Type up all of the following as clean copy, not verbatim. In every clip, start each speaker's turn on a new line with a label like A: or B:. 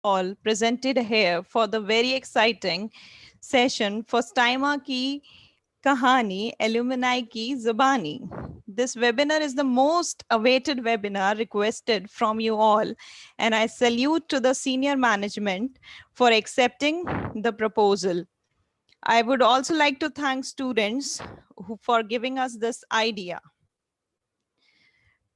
A: all presented here for the very exciting session Fostima Ki Kahani Alumni Ki Zubani. This webinar is the most awaited webinar requested from you all, and I salute to the senior management for accepting the proposal. I would also like to thank students for giving us this idea.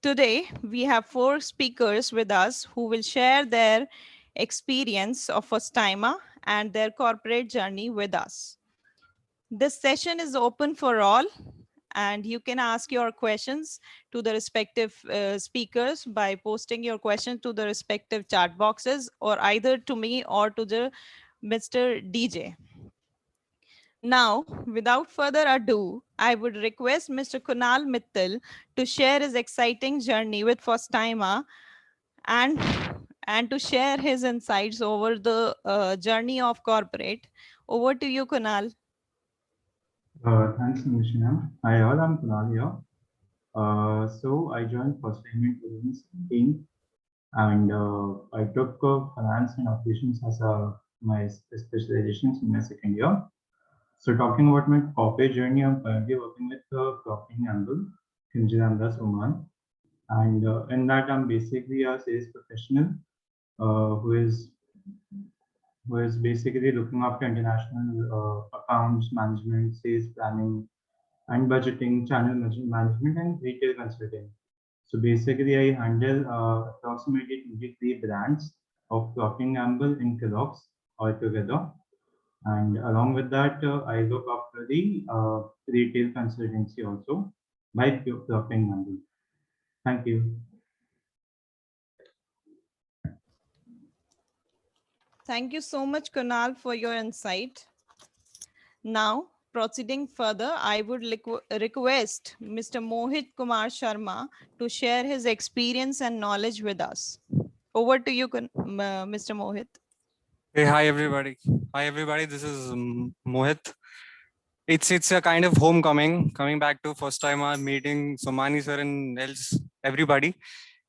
A: Today, we have 4 speakers with us who will share their experience of Fostima and their corporate journey with us. This session is open for all, and you can ask your questions to the respective speakers by posting your questions to the respective chat boxes, or either to me or to the Mr. DJ. Now, without further ado, I would request Mr. Kunal Mittal to share his exciting journey with Fostima and and to share his insights over the journey of corporate. Over to you, Kunal.
B: Thanks, Nishina. Hi, all. I'm Kunal here. So I joined first time in 2017, and I took finance and operations as my specializations in my second year. So talking about my corporate journey, I'm currently working with Procter & Gamble, Kinjal Oman, and in that I'm basically a sales professional who is basically looking after international accounts management, sales planning, and budgeting, channel management, and retail consulting. So basically, I handle approximately 23 brands of Procter & Gamble and Kellogg's altogether. And along with that, I look after the retail consultancy also by Procter & Gamble. Thank you.
A: Thank you so much, Kunal, for your insight. Now, proceeding further, I would request Mr. Mohit Kumar Sharma to share his experience and knowledge with us. Over to you, Mr. Mohit.
C: Hey, hi everybody. Hi everybody. This is Mohit. It's a kind of homecoming, coming back to first time meeting Somani sir and else everybody.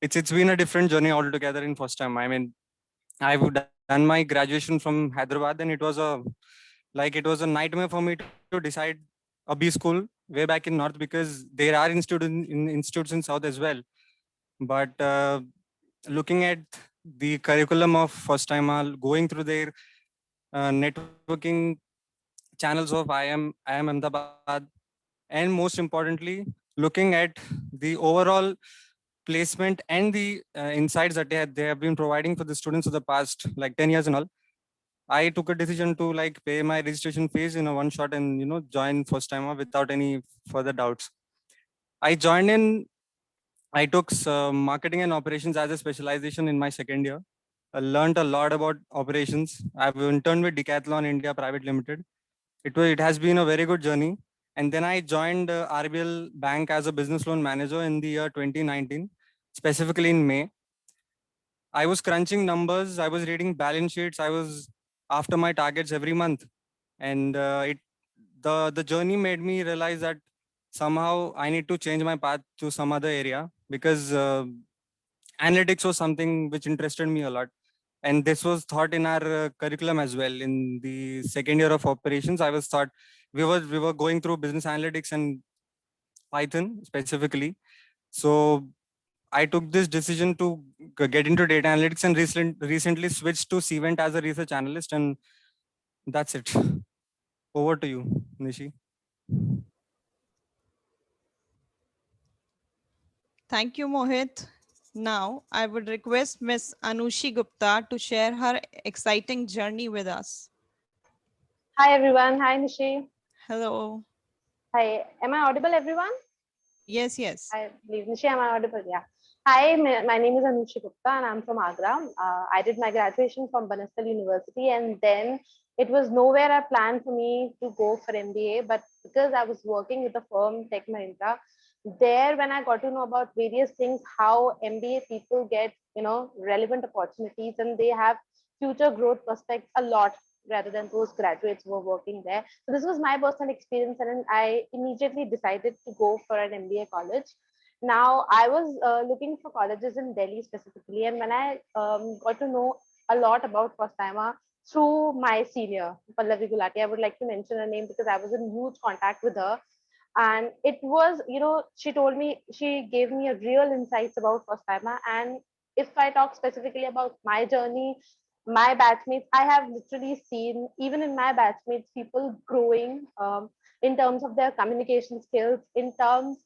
C: It's been a different journey altogether in first time. I mean, I've done my graduation from Hyderabad, and it was a nightmare for me to decide a B school way back in north, because there are institutes in south as well. But looking at the curriculum of first time, going through their networking channels of I am Ahmedabad, and most importantly, looking at the overall placement and the insights that they have been providing for the students of the past like 10 years and all. I took a decision to like pay my registration fees in a one shot and join first time without any further doubts. I joined in. I took marketing and operations as a specialization in my second year. I learned a lot about operations. I've interned with Decathlon India Private Limited. It has been a very good journey. And then I joined RBL Bank as a business loan manager in the year 2019, specifically in May. I was crunching numbers. I was reading balance sheets. I was after my targets every month, and the journey made me realize that somehow I need to change my path to some other area, because analytics was something which interested me a lot. And this was taught in our curriculum as well. In the second year of operations, I was taught, we were going through business analytics and Python specifically. So I took this decision to get into data analytics, and recently switched to Cvent as a research analyst, and that's it. Over to you, Nishi.
A: Thank you, Mohit. Now, I would request Ms. Anushi Gupta to share her exciting journey with us.
D: Hi, everyone. Hi, Nishi.
A: Hello.
D: Hi. Am I audible, everyone?
A: Yes, yes.
D: I believe, Nishi, am I audible? Yeah. Hi, my name is Anushi Gupta, and I'm from Agra. I did my graduation from Banastal University, and then it was nowhere a plan for me to go for MBA. But because I was working with the firm Tech Mahindra, there when I got to know about various things, how MBA people get relevant opportunities, and they have future growth prospects a lot rather than those graduates who were working there. So this was my personal experience, and I immediately decided to go for an MBA college. Now I was looking for colleges in Delhi specifically, and when I got to know a lot about first timer through my senior, Pallavi Gulati. I would like to mention her name because I was in huge contact with her. And it was, she told me, she gave me a real insights about first timer. And if I talk specifically about my journey, my batchmates, I have literally seen, even in my batchmates, people growing in terms of their communication skills, in terms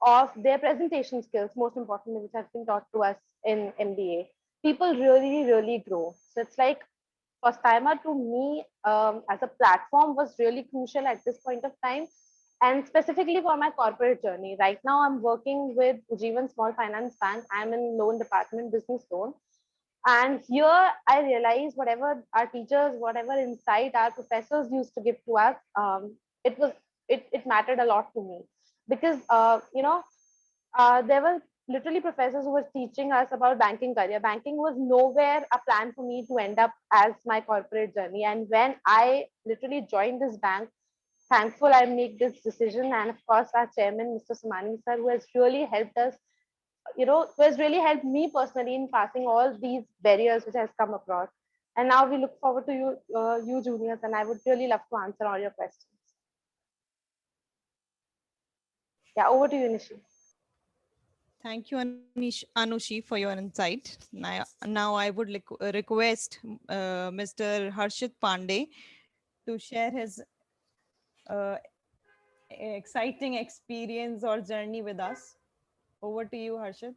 D: of their presentation skills, most importantly, which has been taught to us in MBA. People really, really grow. So it's like first timer to me as a platform was really crucial at this point of time, and specifically for my corporate journey. Right now I'm working with Ujjivan Small Finance Bank. I'm in loan department, business loan. And here I realized whatever our teachers, whatever insight our professors used to give to us, it was it mattered a lot to me, because there were literally professors who were teaching us about banking career. Banking was nowhere a plan for me to end up as my corporate journey. And when I literally joined this bank, thankful I make this decision. And of course, our chairman, Mr. Somani sir, who has really helped us, who has really helped me personally in passing all these barriers which has come across. And now we look forward to you juniors, and I would really love to answer all your questions. Yeah, over to you, Nishi.
A: Thank you, Anushi, for your insight. Now I would request Mr. Harshit Pandey to share his uh, exciting experience or journey with us. Over to you, Harshit.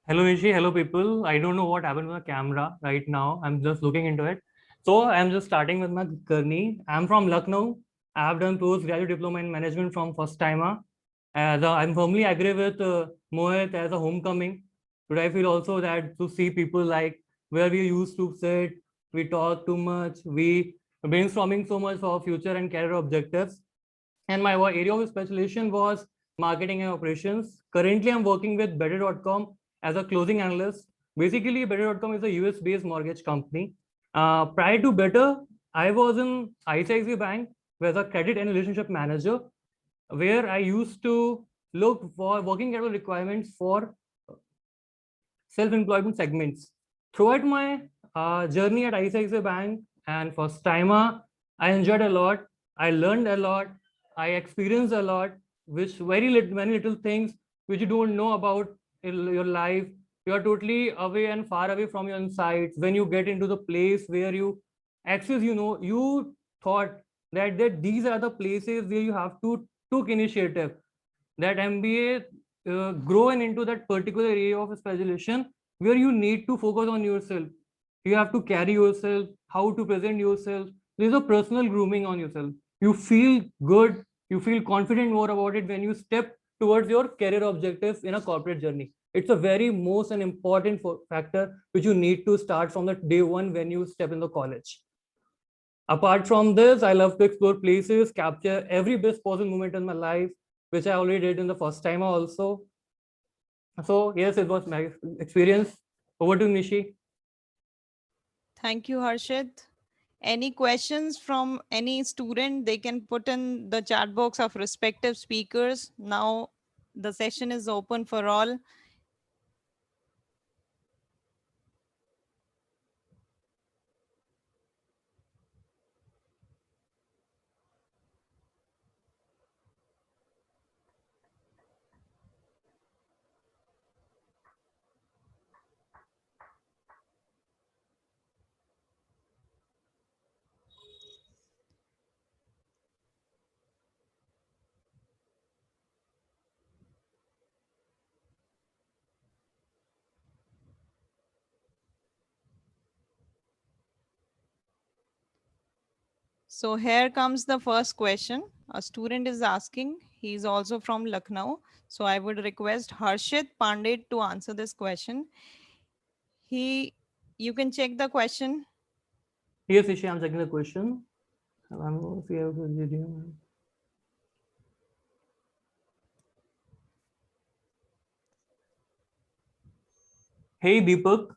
E: Hello Nishi, hello people. I don't know what happened with the camera right now. I'm just looking into it. So I'm just starting with my journey. I'm from Lucknow. I have done postgraduate diploma in management from first timer. I'm firmly agree with Mohit as a homecoming. But I feel also that to see people like where we used to sit, we talk too much, we brainstorming so much for our future and career objectives. And my area of specialization was marketing and operations. Currently, I'm working with Better.com as a closing analyst. Basically, Better.com is a US-based mortgage company. Prior to Better, I was in ICICI Bank as a credit and relationship manager, where I used to look for working capital requirements for self-employment segments. Throughout my journey at ICICI Bank and first timer, I enjoyed a lot. I learned a lot. I experienced a lot, which many little things which you don't know about in your life. You are totally away and far away from your insights. When you get into the place where you access, you thought that these are the places where you have to took initiative. That MBA grown into that particular area of specialization where you need to focus on yourself. You have to carry yourself, how to present yourself. There's a personal grooming on yourself. You feel good, you feel confident more about it when you step towards your career objectives in a corporate journey. It's a very most and important factor which you need to start from the day one when you step in the college. Apart from this, I love to explore places, capture every best possible moment in my life, which I already did in the first time also. So yes, it was my experience. Over to Nishi.
A: Thank you, Harshit. Any questions from any student, they can put in the chat box of respective speakers. Now the session is open for all. So here comes the first question. A student is asking, he's also from Lucknow. So I would request Harshit Pandit to answer this question. You can check the question.
E: Yes, Nishi, I'm checking the question. Hey Deepak,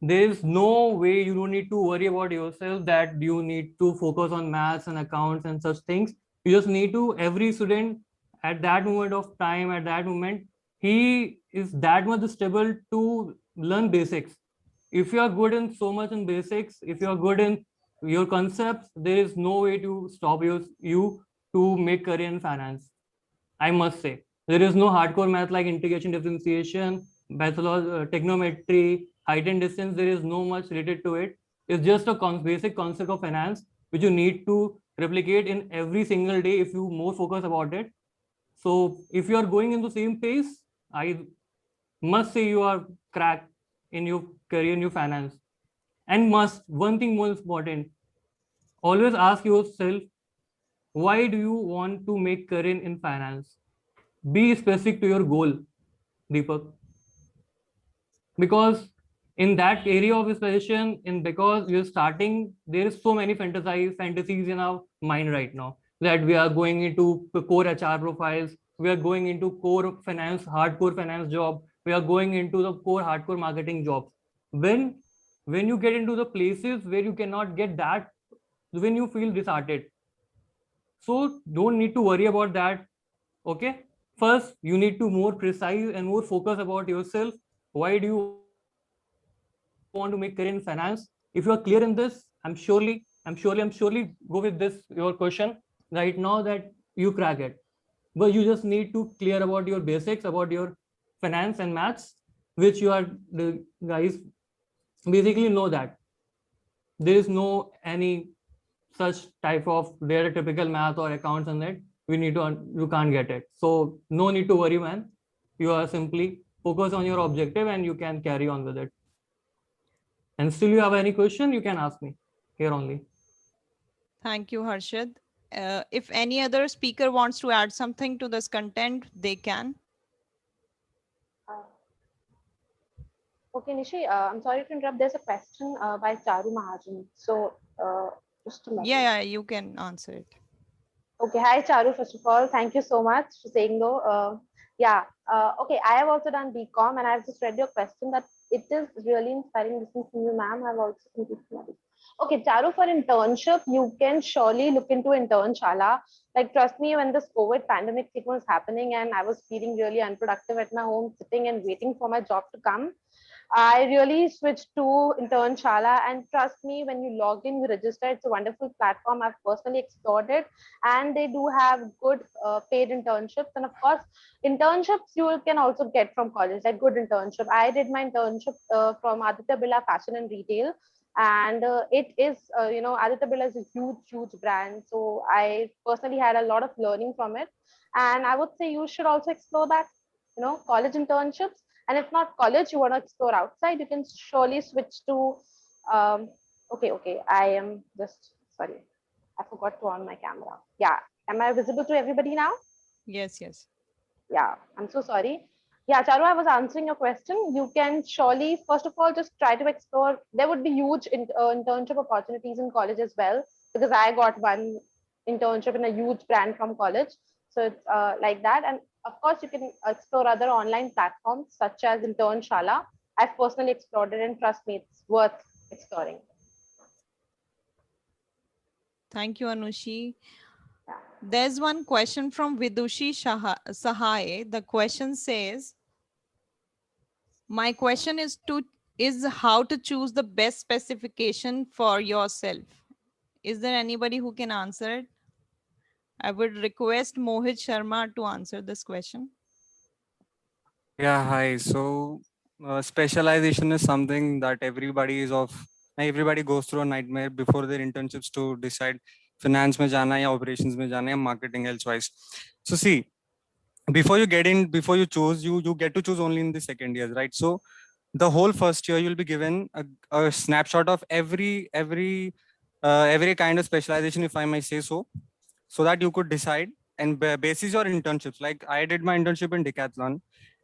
E: there's no way you don't need to worry about yourself that you need to focus on maths and accounts and such things. You just need to, every student at that moment of time, at that moment, he is that much stable to learn basics. if you are good in so much in basics, if you are good in your concepts, there is no way to stop you to make career in finance. I must say, there is no hardcore math like integration, differentiation, trigonometry, height and distance. There is no much related to it. It's just a basic concept of finance which you need to replicate in every single day if you more focus about it. So if you are going in the same pace, I must say you are cracked in your career in your finance. And must, one thing more important, always ask yourself, why do you want to make career in finance? Be specific to your goal, Deepak. Because in that area of specialization, in because you're starting, there is so many fantasies in our mind right now that we are going into core HR profiles, we are going into core finance, hardcore finance job, we are going into the core hardcore marketing jobs. When you get into the places where you cannot get that, when you feel disheartened. So don't need to worry about that. Okay. First, you need to more precise and more focus about yourself. Why do you want to make career in finance? If you are clear in this, I'm surely go with this your question right now that you crack it. But you just need to clear about your basics about your finance and maths, which you are the guys basically know that there is no any such type of their typical math or accounts and that we need to you can't get it. So no need to worry, man. You are simply focus on your objective and you can carry on with it. And still you have any question, you can ask me here only.
A: Thank you, Harshad. If any other speaker wants to add something to this content, they can.
D: Okay, Nishi, I'm sorry to interrupt. There's a question by Charu Mahajan. So just a moment.
A: Yeah, you can answer it.
D: Okay, hi Charu. First of all, thank you so much for saying though. Okay, I have also done BCom and I've just read your question that it is really inspiring listening to you, ma'am. I've also completed studies. Okay, Charu, for internship, you can surely look into Internshala. Like, trust me, when this COVID pandemic thing was happening and I was feeling really unproductive at my home, sitting and waiting for my job to come, I really switched to Internshala, and trust me, when you log in, you register. It's a wonderful platform. I've personally explored it, and they do have good paid internships. And of course, internships you can also get from college, like good internship. I did my internship from Aditya Birla Fashion and Retail, and it is, Aditya Birla is a huge brand. So I personally had a lot of learning from it, and I would say you should also explore that. College internships. And if not college, you want to explore outside, you can surely switch to, okay, I am just, sorry, I forgot to on my camera. Yeah, am I visible to everybody now?
A: Yes.
D: Yeah, I'm so sorry. Yeah, Charu, I was answering your question. You can surely, first of all, just try to explore. There would be huge internship opportunities in college as well, because I got one internship in a huge brand from college. So it's like that. And of course, you can explore other online platforms such as Internshala. I've personally explored it, and trust me, it's worth exploring.
A: Thank you, Anushi.
D: Yeah.
A: There's one question from Vidushi Sahai. The question says, my question is how to choose the best specification for yourself. Is there anybody who can answer it? I would request Mohit Sharma to answer this question.
C: Yeah, hi. So specialization is something that everybody goes through a nightmare before their internships to decide finance mein jana hai, operations mein jana hai, marketing elsewise. So see, before you choose, you get to choose only in the second years, right? So the whole first year you'll be given a snapshot of every kind of specialization, if I may say so that you could decide and basis your internships. Like I did my internship in Decathlon,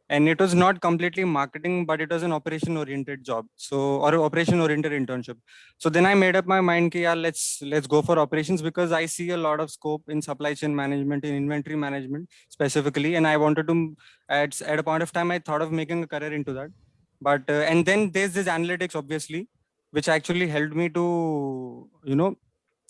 C: and it was not completely marketing, but it was an operation oriented job, or operation oriented internship. So then I made up my mind ki, yeah, let's go for operations, because I see a lot of scope in supply chain management, in inventory management specifically, and I wanted to at a point of time I thought of making a career into that. But and then there's this analytics, obviously, which actually helped me to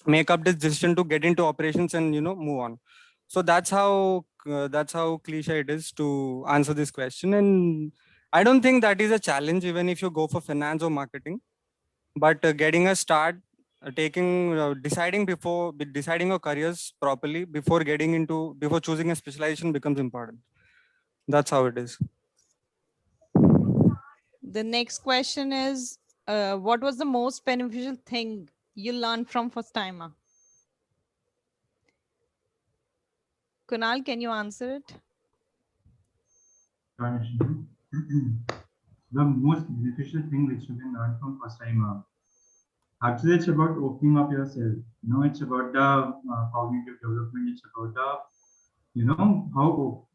C: make up this decision to get into operations and move on. So that's how cliche it is to answer this question. And I don't think that is a challenge even if you go for finance or marketing, but getting a start, deciding your careers properly before choosing a specialization becomes important. That's how it is.
A: The next question is, what was the most beneficial thing you learned from first timer? Kunal, can you answer it?
B: The most beneficial thing which you can learn from first timer. Actually, it's about opening up yourself. It's about the cognitive development. It's about the, how,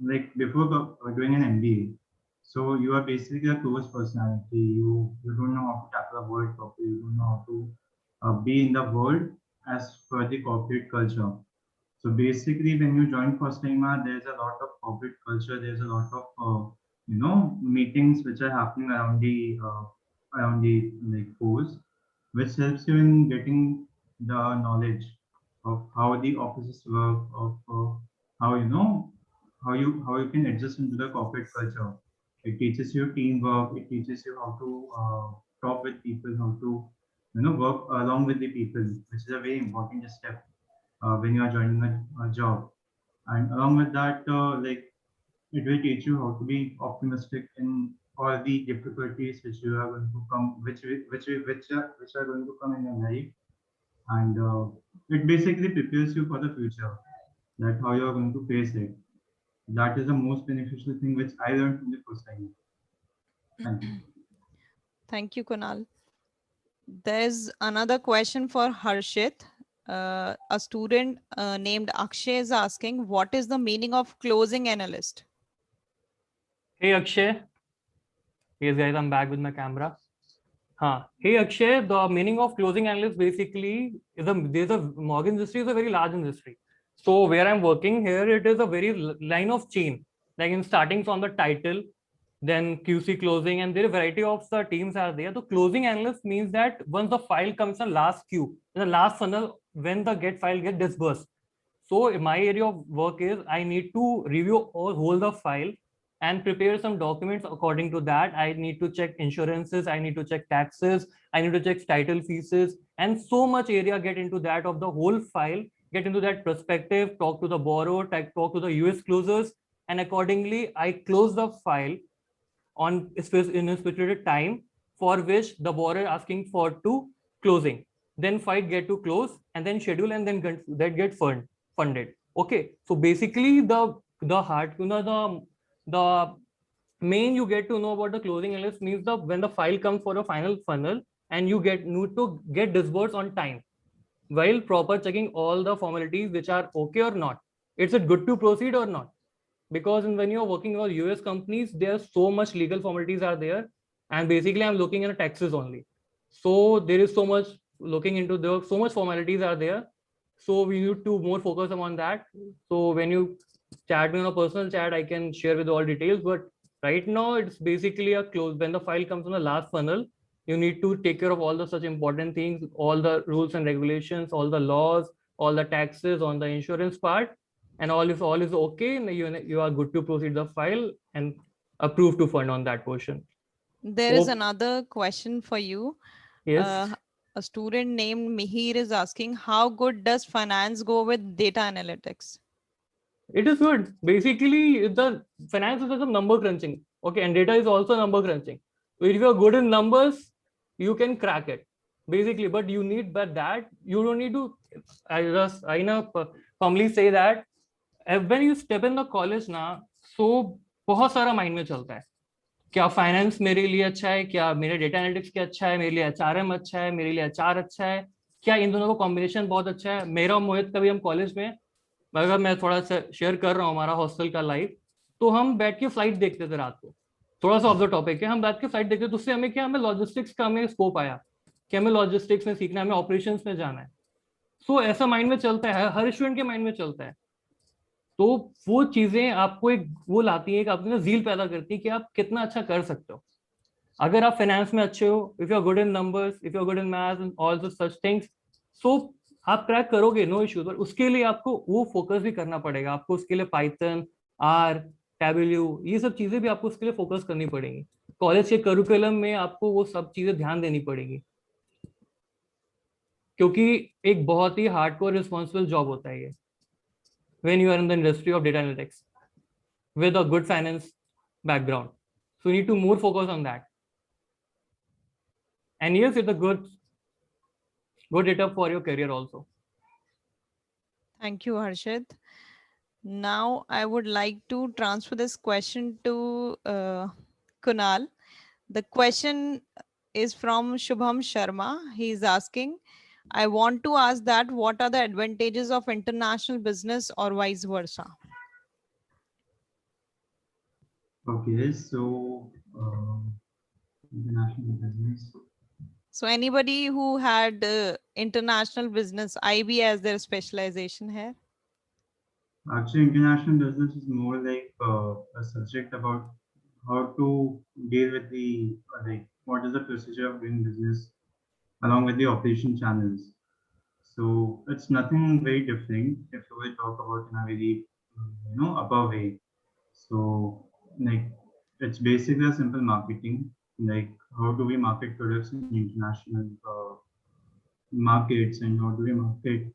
B: like before doing an MBA. So you are basically a closed personality. You don't know how to tackle a world properly. You don't know how to be in the world as per the corporate culture. So basically, when you join first timer, there's a lot of corporate culture. There's a lot of meetings which are happening around the like post, which helps you in getting the knowledge of how the offices work, of how how you can adjust into the corporate culture. It teaches you teamwork. It teaches you how to talk with people, how to work along with the people, which is a very important step when you are joining a job. And along with that, like it will teach you how to be optimistic in all the difficulties which you are going to come, which are going to come in your life, and it basically prepares you for the future, that how you are going to face it. That is the most beneficial thing which I learned from the first time. Thank you.
A: Thank you, Kunal. There's another question for Harshit. A student named Akshay is asking, what is the meaning of closing analyst?
E: Hey Akshay. Yes guys, I'm back with my camera. Hey Akshay, the meaning of closing analyst basically is mortgage industry is a very large industry. So where I'm working here, it is a very line of chain, like in starting from the title, then QC closing, and there are a variety of the teams are there. The closing analyst means that once the file comes in the last queue, in the last funnel, when the get file get disbursed. So in my area of work is I need to review or hold the file and prepare some documents according to that. I need to check insurances, I need to check taxes, I need to check title fees, and so much area get into that of the whole file, get into that perspective, talk to the borrower, talk to the US closers, and accordingly I close the file on in a specific time for which the borrower asking for to closing. Then file get to close and then schedule and then that get funded. Okay, so basically the main you get to know about the closing analyst means when the file comes for a final funnel and you need to get disbursed on time while proper checking all the formalities which are okay or not. Is it good to proceed or not? Because when you're working with US companies, there's so much legal formalities are there, and basically I'm looking at taxes only. So there is so much looking into so much formalities are there. So we need to more focus on that. So when you chat me on a personal chat, I can share with all details. But right now it's basically a close. When the file comes on the last funnel, you need to take care of all the such important things, all the rules and regulations, all the laws, all the taxes on the insurance part, and all is okay, you are good to proceed the file and approve to fund on that portion.
A: There is another question for you.
E: Yes.
A: A student named Mihir is asking, how good does finance go with data analytics?
E: It is good. Basically, the finance is also number crunching. Okay, and data is also number crunching. So if you are good in numbers, you can crack it. Basically, but you need that you don't need to. I know firmly say that when you step in the college ना, so बहुत सारा mind में चलता है. क्या finance मेरे लिए अच्छा है, क्या मेरे डेटा एनालिटिक्स के अच्छा है, मेरे लिए HRM अच्छा है, मेरे लिए HR अच्छा है, क्या इन दोनों का कॉम्बिनेशन बहुत अच्छा है. मेरा मोहित कभी हम कॉलेज में, अगर मैं थोड़ा सा शेयर कर रहा हूँ हमारा हॉस्टल का लाइफ, तो हम बैठ के फ्लाइट देखते थे रात को. थोड़ा सा ऑफ द टॉपिक है, हम बैठ के फ्लाइट देखते थे. उससे हमें क्या, हमें लॉजिस्टिक्स का हमें स्कोप आया कि हमें लॉजिस्टिक्स में सीखना है, हमें ऑपरेशंस में जाना है. सो ऐसा माइंड में चलता है, हर स्टूडेंट के माइंड में चलता है. तो वो चीजें आपको एक वो लाती है, आपके ना जील पैदा करती है कि आप कितना अच्छा कर सकते हो. अगर आप फाइनेंस में अच्छे हो, if you are good in numbers, if you are good in maths and all the such things, so आप क्रैक करोगे, नो इश्यूज. पर उसके लिए आपको वो फोकस भी करना पड़ेगा. आपको उसके लिए पाइथन, आर, Tableau, ये सब चीजें भी आपको उसके लिए फोकस करनी पड़ेंगी. कॉलेज के करिकुलम में आपको वो सब चीजें ध्यान देनी पड़ेगी, क्योंकि एक बहुत ही हार्डकोर रिस्पॉन्सिबल जॉब होता है ये, when you are in the industry of data analytics with a good finance background. So you need to more focus on that. And yes, it's a good data for your career also.
A: Thank you, Harshit. Now, I would like to transfer this question to Kunal. The question is from Shubham Sharma. He is asking, I want to ask that what are the advantages of international business or vice versa?
B: Okay, so international business.
A: So anybody who had international business, IB as their specialization here?
B: Actually, international business is more like a subject about how to deal with the like what is the procedure of doing business along with the operation channels. So it's nothing very different if we will talk about in a very above way. So like it's basically a simple marketing, like how do we market products in international markets and how do we market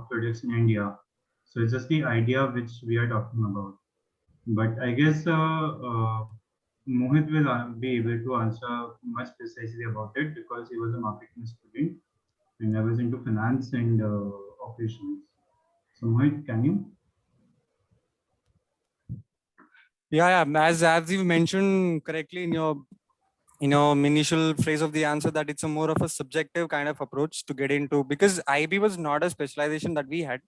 B: products in India. So it's just the idea which we are talking about. But I guess Mohit will be able to answer much precisely about it because he was a marketing student and I was into finance and operations. So Mohit, can you?
C: Yeah, as you mentioned correctly in your initial phrase of the answer, that it's a more of a subjective kind of approach to get into, because IB was not a specialization that we had.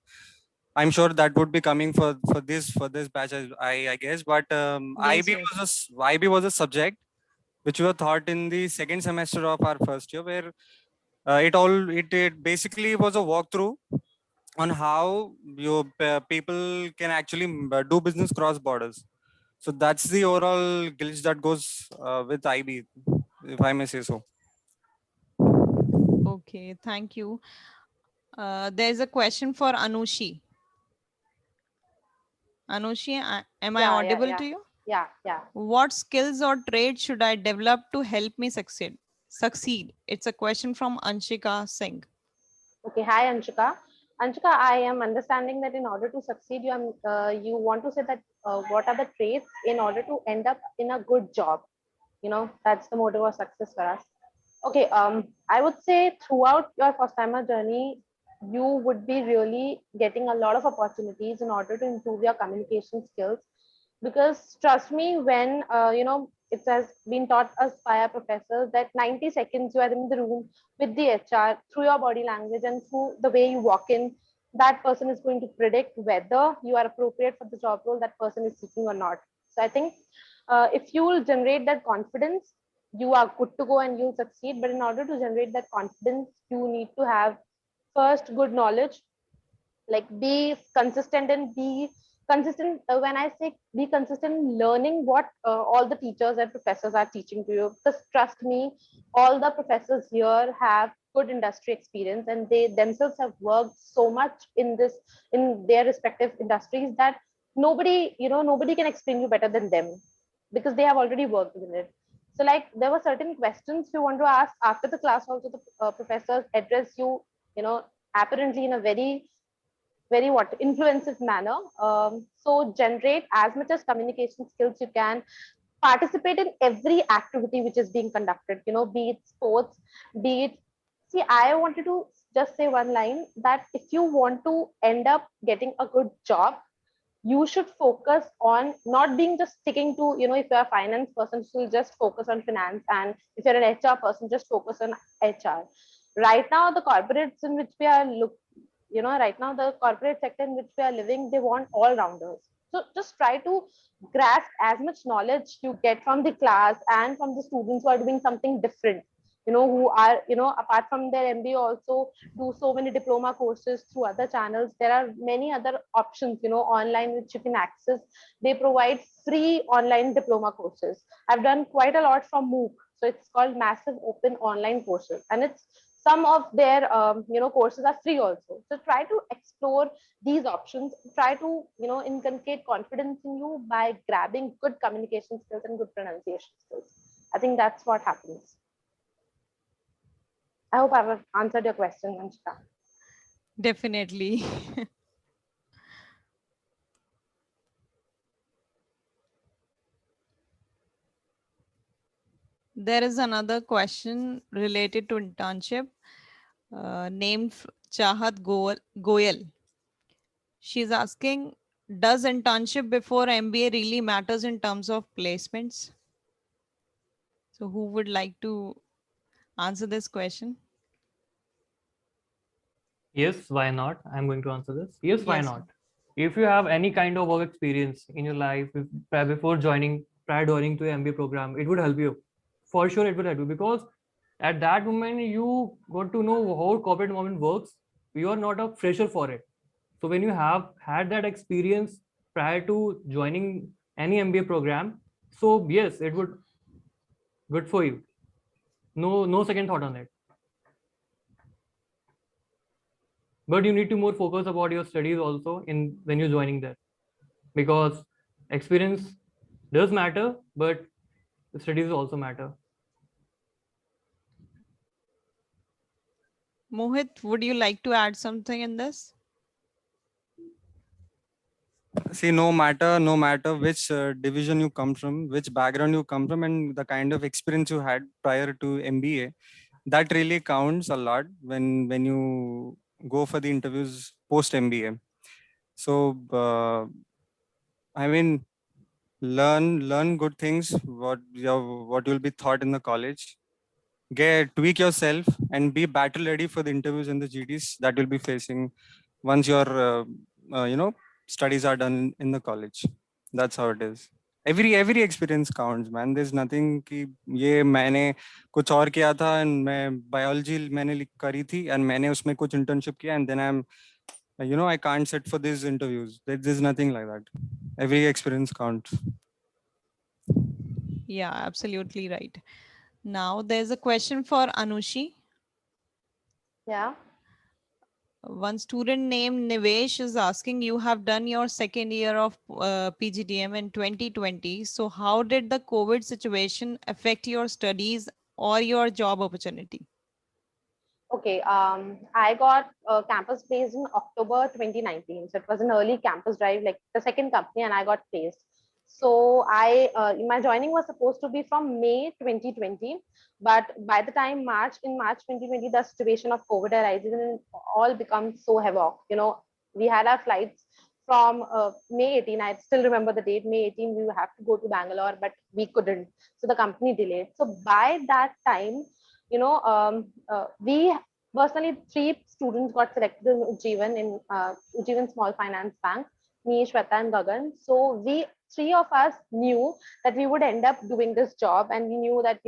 C: I'm sure that would be coming for this batch, I guess. But
A: Yes,
C: IB was a subject which we were taught in the second semester of our first year, where it basically was a walkthrough on how your people can actually do business cross borders. So that's the overall glitch that goes with IB, if I may say so.
A: Okay, thank you. There's a question for Anushi. Anushi, am I audible to you?
D: Yeah.
A: What skills or traits should I develop to help me succeed? It's a question from Anshika Singh.
D: Okay, hi Anshika. Anshika, I am understanding that in order to succeed, you want to say that what are the traits in order to end up in a good job? That's the motive of success for us. Okay, I would say throughout your first timer journey, you would be really getting a lot of opportunities in order to improve your communication skills. Because trust me, when it has been taught us by our professors that 90 seconds you are in the room with the HR, through your body language and through the way you walk in, that person is going to predict whether you are appropriate for the job role that person is seeking or not. So I think if you will generate that confidence, you are good to go and you'll succeed. But in order to generate that confidence, you need to have first good knowledge, like be consistent and be consistent. When I say be consistent in learning what all the teachers and professors are teaching to you, just trust me, all the professors here have good industry experience and they themselves have worked so much in their respective industries that nobody can explain you better than them, because they have already worked in it. So like there were certain questions you want to ask after the class also, the professors address you know apparently in a very influensive manner. So generate as much as communication skills you can, participate in every activity which is being conducted, be it sports, be it, see, I wanted to just say one line that if you want to end up getting a good job, you should focus on not being just sticking to, if you're a finance person, so just focus on finance, and if you're an HR person, just focus on HR. Right now the corporates in which we are right now the corporate sector in which we are living, they want all rounders. So just try to grasp as much knowledge you get from the class and from the students who are doing something different, who are, apart from their MBA also do so many diploma courses through other channels. There are many other options, online, which you can access. They provide free online diploma courses. I've done quite a lot from MOOC. So it's called Massive Open Online Courses, and it's some of their courses are free also. So try to explore these options. Try to inculcate confidence in you by grabbing good communication skills and good pronunciation skills. I think that's what happens. I hope I've answered your question, Anshika.
A: Definitely. There is another question related to internship, named Chahat Goyal. She's asking, does internship before MBA really matters in terms of placements? So who would like to answer this question?
E: Yes, why not? I'm going to answer this. Yes, why
A: Yes.
E: not? If you have any kind of work experience in your life before joining, prior joining to MBA program, it would help you. For sure, it would help you because at that moment you got to know how corporate environment works. You are not a fresher for it. So when you have had that experience prior to joining any MBA program, so yes, it would good for you. No second thought on it. But you need to more focus about your studies also in when you're joining there, because experience does matter, but studies also matter.
A: Mohit, would you like to add something in this?
C: See, no matter which division you come from, which background you come from, and the kind of experience you had prior to MBA, that really counts a lot when you go for the interviews post MBA. So I mean, learn good things, what you'll be taught in the college. Tweak yourself and be battle ready for the interviews and the GDs that you'll be facing once your studies are done in the college. That's how it is. Every experience counts, man. There's nothing कि ये मैंने कुछ और किया था and मैं biology मैंने करी थी and मैंने उसमें कुछ internship किया and then I can't sit for these interviews. There's nothing like that. Every experience counts.
A: Yeah, absolutely right. Now there's a question for Anushi.
D: Yeah.
A: One student named Nivesh is asking, you have done your second year of PGDM in 2020. So how did the COVID situation affect your studies or your job opportunity?
D: Okay. I got campus placed in October 2019. So it was an early campus drive, like the second company, and I got placed. So my joining was supposed to be from May 2020, but by the time in March 2020, the situation of COVID arises and it all becomes so havoc. We had our flights from May 18. I still remember the date, May 18. We have to go to Bangalore, but we couldn't. So the company delayed. So by that time, we personally 3 students got selected in Ujjivan Small Finance Bank, me, Shweta, and Gagan. So we 3 of us knew that we would end up doing this job, and we knew that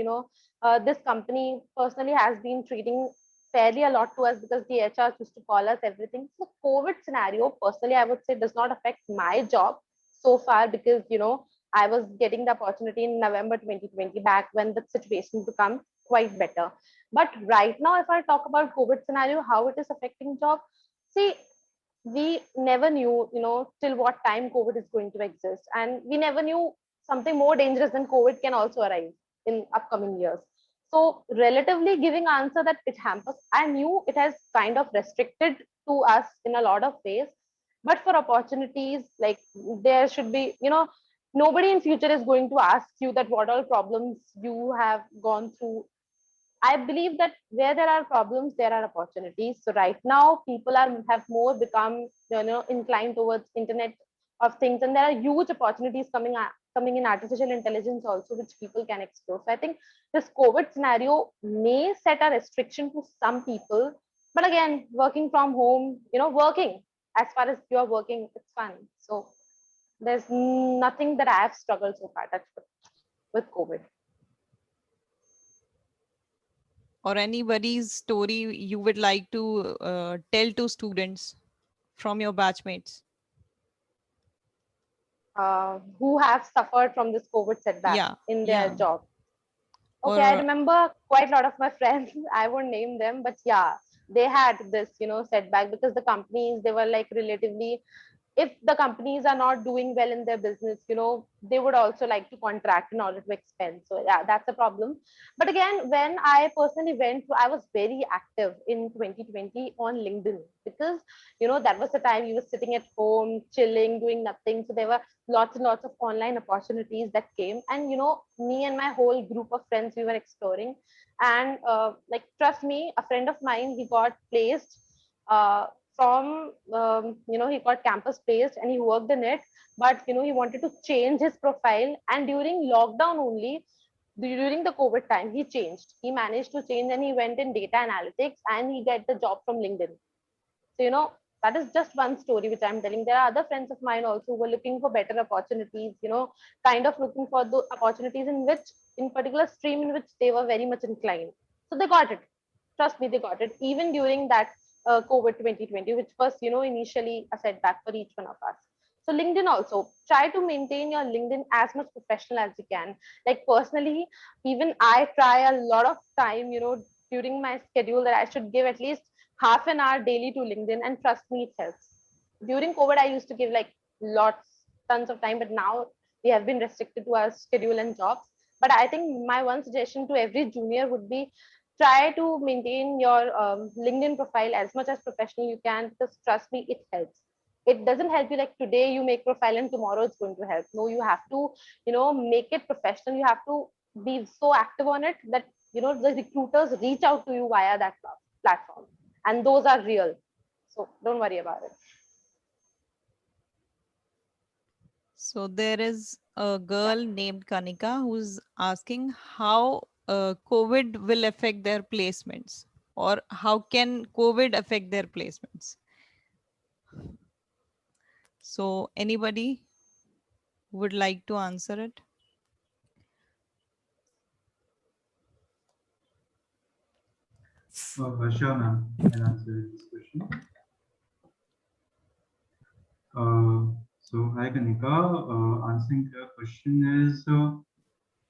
D: this company personally has been treating fairly a lot to us because the HR used to call us everything. So COVID scenario, personally, I would say does not affect my job so far because I was getting the opportunity in November 2020 back when the situation became quite better. But right now, if I talk about COVID scenario, how it is affecting job, see, we never knew, till what time COVID is going to exist. And we never knew something more dangerous than COVID can also arise in upcoming years. So relatively giving answer that it hampers, I knew it has kind of restricted to us in a lot of ways. But for opportunities, like there should be, nobody in future is going to ask you that what all problems you have gone through. I believe that where there are problems, there are opportunities. So right now, people have more become inclined towards Internet of Things, and there are huge opportunities coming in artificial intelligence also, which people can explore. So I think this COVID scenario may set a restriction to some people, but again, working from home, working as far as you are working, it's fun. So there's nothing that I have struggled so far with COVID.
A: Or anybody's story you would like to tell to students from your batchmates?
D: Who have suffered from this COVID setback
A: Yeah,
D: in their
A: yeah.
D: job. Okay, I
A: Or
D: remember quite a lot of my friends. I won't name them, but yeah, they had this, setback because the companies, they were like relatively, if the companies are not doing well in their business, they would also like to contract in order to expand. So yeah, that's a problem. But again, when I personally went through, I was very active in 2020 on LinkedIn because, that was the time you were sitting at home, chilling, doing nothing. So there were lots and lots of online opportunities that came. And, me and my whole group of friends, we were exploring. And like, trust me, a friend of mine, he got placed from he got campus placed and he worked in it, but he wanted to change his profile, and during lockdown only, during the COVID time, he managed to change, and he went in data analytics and he get the job from LinkedIn. So that is just one story which I'm telling. There are other friends of mine also who were looking for better opportunities, kind of looking for the opportunities in which, in particular stream in which they were very much inclined. So they got it. Trust me, they got it even during that COVID 2020, which was initially a setback for each one of us. So LinkedIn, also try to maintain your LinkedIn as much professional as you can. Like personally, even I try a lot of time, during my schedule, that I should give at least half an hour daily to LinkedIn, and trust me, it helps. During COVID, I used to give like tons of time, but now we have been restricted to our schedule and jobs. But I think my one suggestion to every junior would be, try to maintain your LinkedIn profile as much as professional you can, because trust me, it helps. It doesn't help you like today you make profile and tomorrow it's going to help. No, you have to, make it professional. You have to be so active on it that, the recruiters reach out to you via that platform, and those are real. So don't worry about it.
A: so there is a girl named Kanika who's asking how COVID will affect their placements, or how can COVID affect their placements. So anybody would like to answer it?
B: Sure, ma'am. I'll answer this question. So, hi, Kanika. Answering your question is,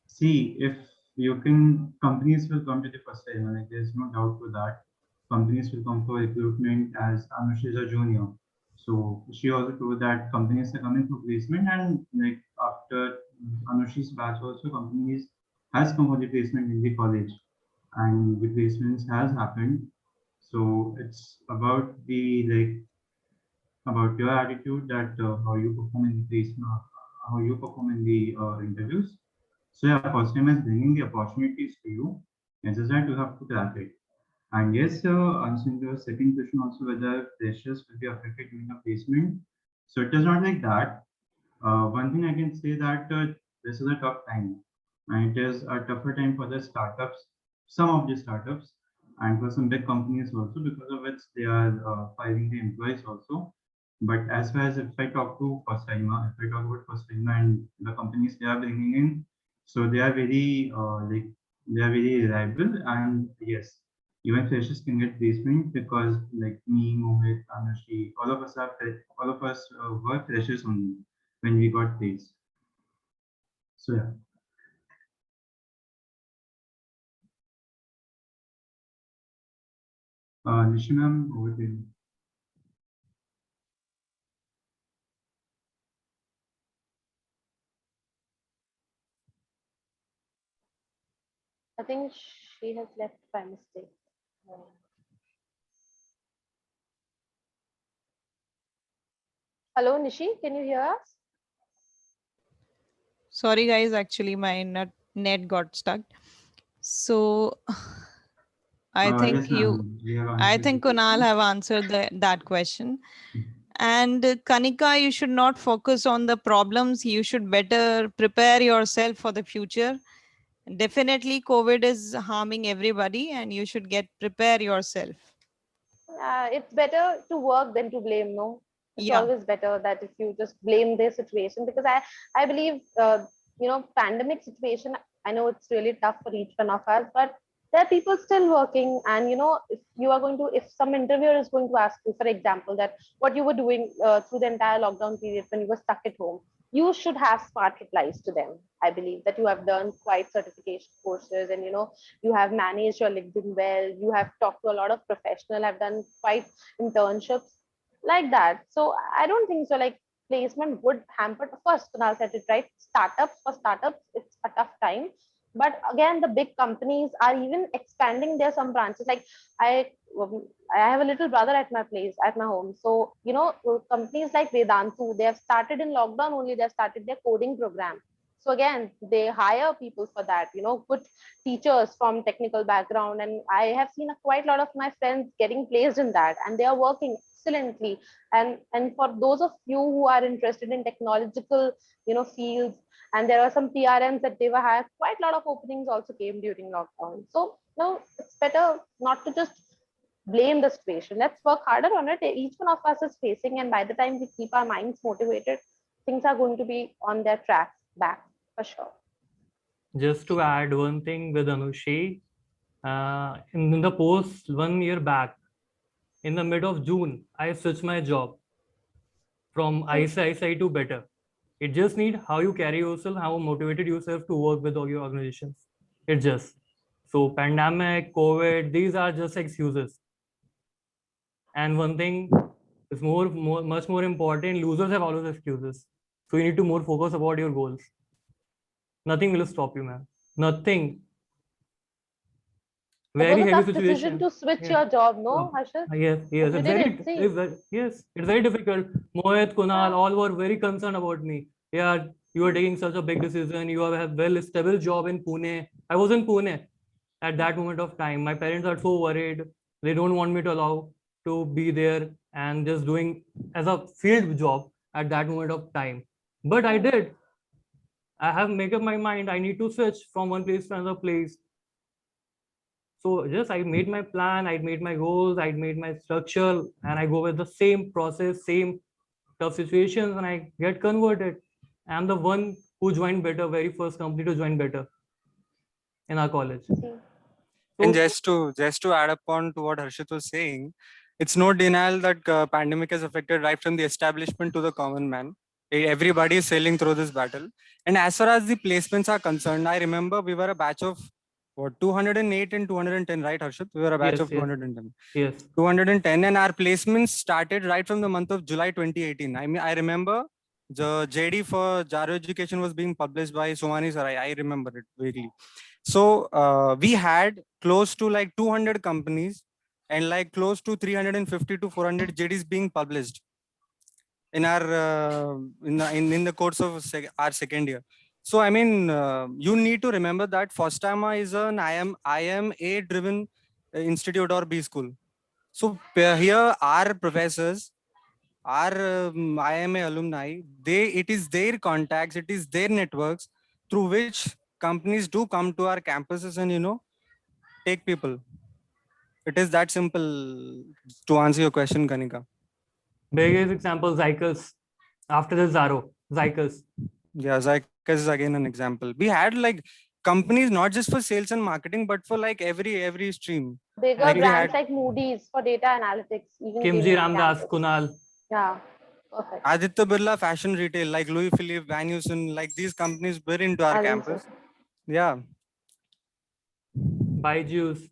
B: see, if you can, companies will come to the first time. Like, there's no doubt to that. Companies will come for recruitment, as Anush is a junior. So she also told that companies are coming for placement, and like after Anushi's batch also, companies has come for the placement in the college, and the placements has happened. So it's about the about your attitude, that how you perform in the placement, how you perform in the interviews. So yeah, first time is bringing the opportunities to you. It's just that you have to crack it. And yes, answering the second question also, whether freshers will be affected during the placement. So it is not like that. One thing I can say that this is a tough time, and it is a tougher time for the startups, some of the startups, and for some big companies also, because of which they are firing the employees also. But as far as if I talk to first timer, if I talk about first timer and the companies they are bringing in, so they are very they are very reliable, and yes, even freshers can get placement, because like me, Mohit, Anushi, all of us were freshers only when we got placed. So yeah. Nishi ma'am, over to you.
D: I think she has left by mistake. Hello, Nishi, can you hear us?
A: Sorry guys, actually my net got stuck. So I think
B: Yes, ma'am. We have
A: I
B: answered the
A: think Kunal
B: question.
A: have answered that question. And Kanika, you should not focus on the problems. You should better prepare yourself for the future. Definitely, COVID is harming everybody, and you should prepare yourself.
D: It's better to work than to blame. No, it's
A: Yeah,
D: always better that if you just blame their situation, because I believe pandemic situation. I know it's really tough for each one of us, but there are people still working, and if you are going to, if some interviewer is going to ask you, for example, that what you were doing through the entire lockdown period when you were stuck at home, you should have smart replies to them. I believe that you have done quite certification courses, and you have managed your LinkedIn well. You have talked to a lot of professional, have done quite internships like that. So I don't think so. Like placement would hamper. Of course, Kunal said it right. For startups, it's a tough time. But again, the big companies are even expanding their some branches. Like I, I have a little brother at my place, at my home. So companies like Vedantu, they have started in lockdown only. They have started their coding program. So again, they hire people for that. Good teachers from technical background, and I have seen quite a lot of my friends getting placed in that, and they are working excellently. And for those of you who are interested in technological fields, and there are some PRMs that they were hired, quite a lot of openings also came during lockdown. So it's better not to just blame the situation. Let's work harder on it. Each one of us is facing, and by the time we keep our minds motivated, things are going to be on their track back for sure.
E: Just to add one thing with Anushi, in the post 1 year back, in the mid of June, I switched my job from ICICI to Better. It just need how you carry yourself, how motivated yourself to work with all your organizations. It just so pandemic, COVID, these are just excuses. And one thing is much more important. Losers have always excuses. So you need to more focus about your goals. Nothing will stop you, man. Nothing.
D: It
E: Very
D: was a
E: heavy
D: tough decision
E: situation.
D: to switch
E: Yeah.
D: your job, no, Harshit?
E: Yes, yes.
D: You
E: It's
D: did
E: very,
D: it, see.
E: yes, it's very difficult. Mohit, Kunal,
D: Yeah.
E: all were very concerned about me. Yeah, you are taking such a big decision. You have a well stable job in Pune. I was in Pune at that moment of time. My parents are so worried. They don't want me to allow to be there and just doing as a field job at that moment of time. But I did. I have made up my mind. I need to switch from one place to another place. So just I made my plan, I made my goals, I made my structure, and I go with the same process, same tough situations, and I get converted. I'm the one who joined Better, very first company to join Better in our college.
D: See.
C: And
E: So
C: just to add upon to what Harshit was saying, it's no denial that pandemic has affected right from the establishment to the common man. Everybody is sailing through this battle. And as far as the placements are concerned, I remember we were a batch of what 208 and 210, right, Harshit? We were a batch
E: yes,
C: of
E: yes,
C: 210.
E: yes,
C: 210, and our placements started right from the month of July 2018. I mean, I remember the JD for Jaro Education was being published by Somani Sarai. I remember it vaguely. So we had close to like 200 companies and like close to 350 to 400 JDs being published in our in the course of our second year. So I mean, you need to remember that Fostama is an IMA driven institute or B school. So here our professors, our IMA alumni, it is their contacts, it is their networks through which companies do come to our campuses and take people. It is that simple to answer your question, Kanika.
E: biggest example Zycus. After the Zaro, Zycus.
C: Yeah, Zycus is again an example. We had like companies not just for sales and marketing, but for like every stream.
D: Bigger
C: Like we
D: brands
C: had
D: like Moody's for data analytics even came
E: Kimji
D: in our
E: Ramdas,
D: campus.
E: Kunal.
D: Yeah, perfect.
C: Aditya Birla Fashion Retail, like Louis Philippe, Van Heusen, like these companies were into our
D: Alan sir.
C: campus. Yeah.
E: Byju's.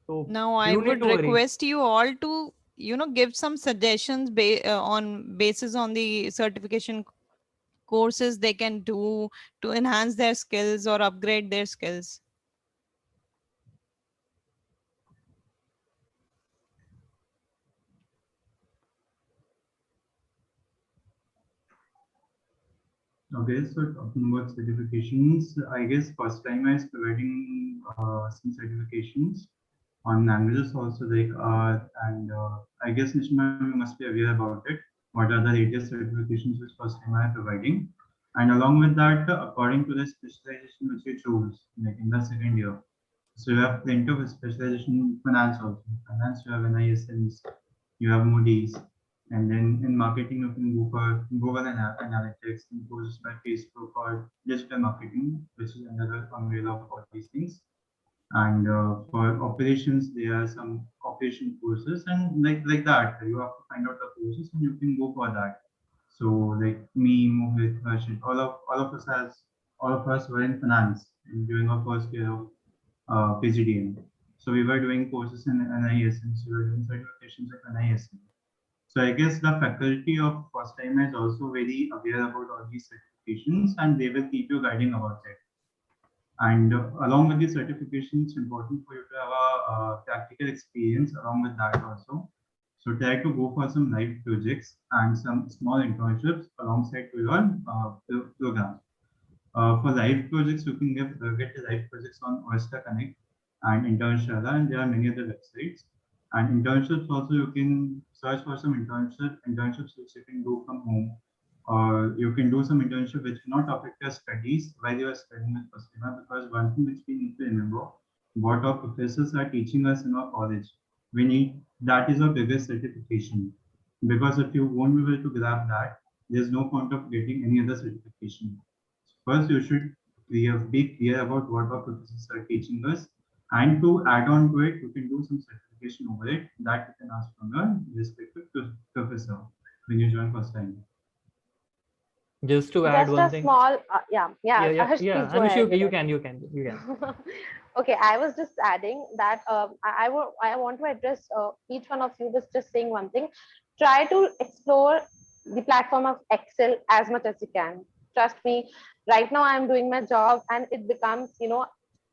E: So
A: Now,
E: you
A: I
E: don't need
A: would
E: to worry.
A: request you all to, give some suggestions on basis on the certification courses they can do to enhance their skills or upgrade their skills.
B: Okay, so talking about certifications, I guess first time I is providing some certifications on languages also, like and I guess Nishma, you must be aware about it. What are the latest certifications which first time I am providing? And along with that, according to the specialization which you choose, like in the second year, so you have plenty of specialization in finance also. Finance, you have NISMs, you have Moody's, and then in marketing, you can go for Google Analytics, and courses by Facebook or digital marketing, which is another umbrella of all these things. And for operations, there are some operation courses, and like that, you have to find out the courses and you can go for that. So like me, Mohit, Harshit, all of us were in finance during our first year of PGDM. So we were doing courses in NISM, so we were doing certifications of NISM. So I guess the faculty of first time is also very aware about all these certifications, and they will keep you guiding about it. And along with the certification, it's important for you to have a practical experience along with that also. So try to go for some live projects and some small internships alongside to your program. For live projects, you can get the live projects on Oyster Connect and Internshala, and there are many other websites. And internships also, you can search for some internships which you can do from home, or you can do some internship which will not affect your studies while you are studying at Pastima. Because one thing which we need to remember, what our professors are teaching us in our college, we need that is our biggest certification. Because if you won't be able to grab that, there's no point of getting any other certification. First, you should be clear about what our professors are teaching us, and to add on to it, you can do some certification over it that you can ask from your respective professor when you join first time.
E: Just to add
D: Just
E: one
D: a
E: thing.
D: small, yeah, Aharsh,
E: Yeah.
D: please go
E: Anush,
D: ahead.
E: you can.
D: Okay, I was just adding that I want to address each one of you with just saying one thing. Try to explore the platform of Excel as much as you can. Trust me, right now I'm doing my job and it becomes,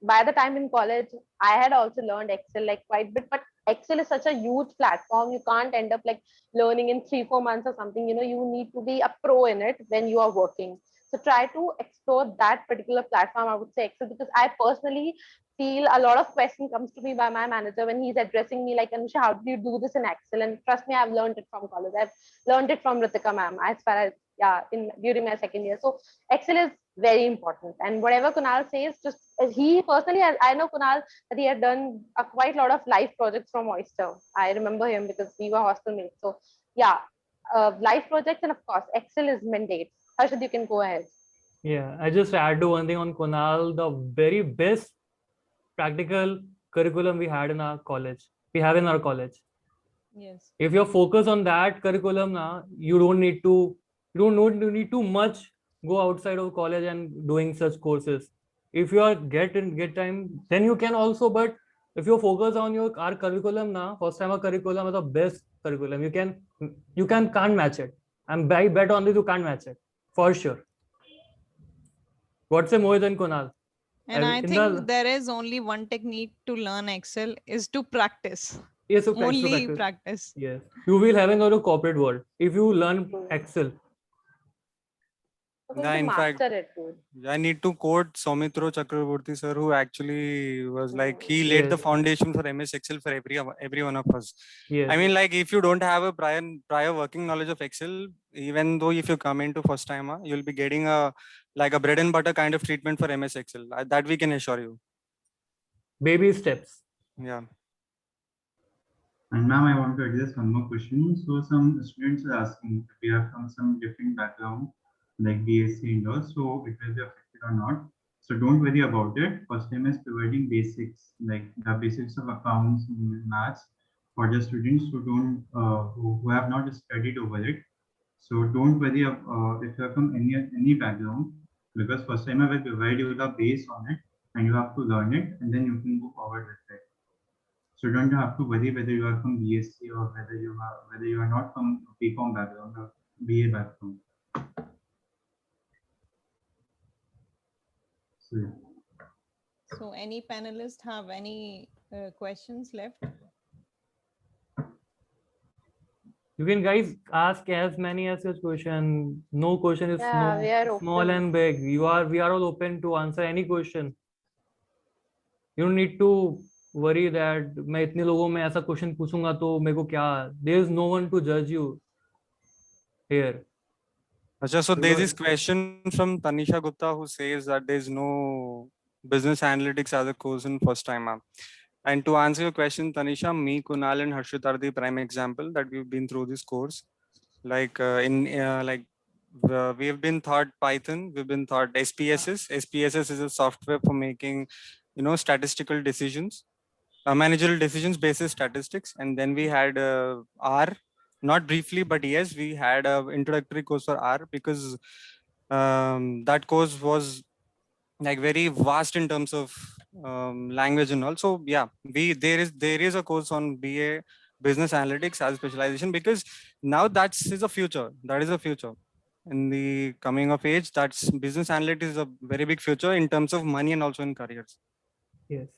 D: by the time in college, I had also learned Excel like quite a bit, but Excel is such a huge platform. You can't end up like learning in 3-4 months or something. You need to be a pro in it when you are working. So try to explore that particular platform. I would say Excel, because I personally feel a lot of question comes to me by my manager when he's addressing me like, Anusha, how do you do this in Excel? And trust me, I've learned it from college. I've learned it from Ritika ma'am as far as during my second year. So Excel is very important. And whatever Kunal says, just he personally, I know Kunal that he had done a quite lot of live projects from Oyster. I remember him because we were hostel mates. So yeah, live projects, and of course Excel is mandate. Harshad, you can go ahead.
E: Yeah, I just add to one thing on Kunal, the very best practical curriculum we had in our college. We have in our college.
A: Yes.
E: If you're focused on that curriculum now, you don't need to much go outside of college and doing such courses. If you are get time, then you can also, but if you focus on our curriculum now, first time our curriculum is the best curriculum. You can't match it. And I bet on this you can't match it for sure. What's a Mohit and Kunal?
A: And I
E: In
A: think there is only one technique to learn Excel is to practice.
E: Yes, so
A: Only practice.
E: Yes, you will having a corporate world if you learn Excel.
D: You're going
C: Yeah,
D: to
C: in fact,
D: master it, dude.
C: I need to quote Soumitra Chakraborty sir, who actually was like, he laid the
E: Yes.
C: foundation for MS Excel for every one of us.
E: Yes.
C: I mean, like, if you don't have a prior working knowledge of Excel, even though if you come into first time, you'll be getting a bread and butter kind of treatment for MS Excel. That we can assure you.
E: Baby steps.
C: Yeah.
B: And ma'am, I want to address one more question. So some students are asking if we are from some different background, like BSc and all, so it will be affected or not. So don't worry about it. First time is providing basics, like the basics of accounts and maths for the students who don't who have not studied over it. So don't worry if you're from any background, because first time I will provide you the base on it, and you have to learn it, and then you can go forward with it. So you don't have to worry whether you are from BSc or whether you are not from BCom background or BA background. So, yeah.
A: So any panelists have any questions left?
E: You can guys ask as many as your question. No question is
D: Yeah, we are
E: small
D: open.
E: and big. We are all open to answer any question. You don't need to worry that मैं इतने लोगों में ऐसा question पूछूंगा तो मेरे को क्या, there is no one to judge you here.
C: Achha, so there's this question from Tanisha Gupta who says that there's no business analytics as a course in first time. And to answer your question, Tanisha, me, Kunal, and Harshit are the prime example that we've been through this course. Like we have been taught Python, we've been taught SPSS. SPSS is a software for making statistical decisions, managerial decisions basis statistics. And then we had R, not briefly, but yes, we had a introductory course for R, because that course was like very vast in terms of language and all. So yeah, there is a course on BA business analytics as specialization, because now that's is a future. That is a future in the coming of age. That's business analytics is a very big future in terms of money and also in careers.
E: Yes.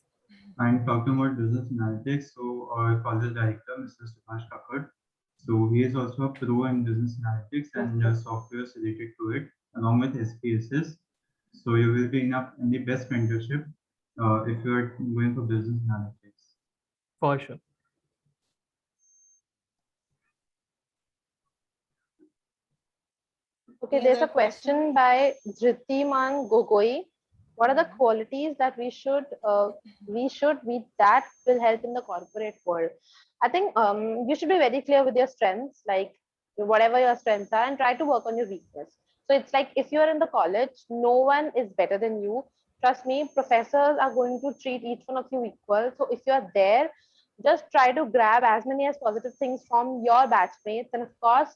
B: And talking about business analytics, so our college director, Mr. Subhash Kakkad, so he is also a pro in business analytics and software related to it, along with SPSS. So you will be in the best mentorship if you are going for business analytics.
E: For sure.
D: Okay,
A: Any
D: there's
A: other
D: a question by Dhritiman Gogoi. What are the qualities that we should be that will help in the corporate world? I think you should be very clear with your strengths, like whatever your strengths are, and try to work on your weakness. So it's like if you're in the college, no one is better than you. Trust me, professors are going to treat each one of you equal. So if you're there, just try to grab as many as positive things from your batchmates, and of course,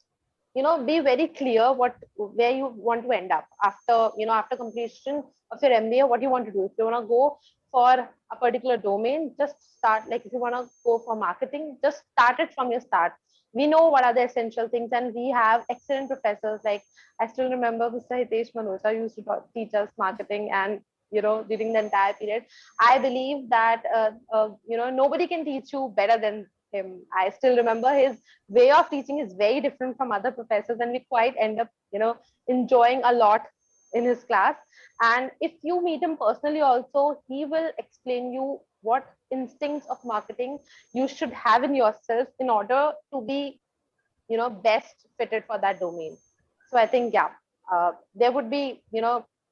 D: be very clear where you want to end up after after completion of your MBA, what you want to do. If you want to go for a particular domain, just start. Like if you want to go for marketing, just start it from your start. We know what are the essential things, and we have excellent professors. Like I still remember Mr. Hitesh Manocha used to teach us marketing, and during the entire period, I believe that nobody can teach you better than him. I still remember his way of teaching is very different from other professors, and we quite end up enjoying a lot in his class. And if you meet him personally also, he will explain you what instincts of marketing you should have in yourself in order to be best fitted for that domain. So I think there would be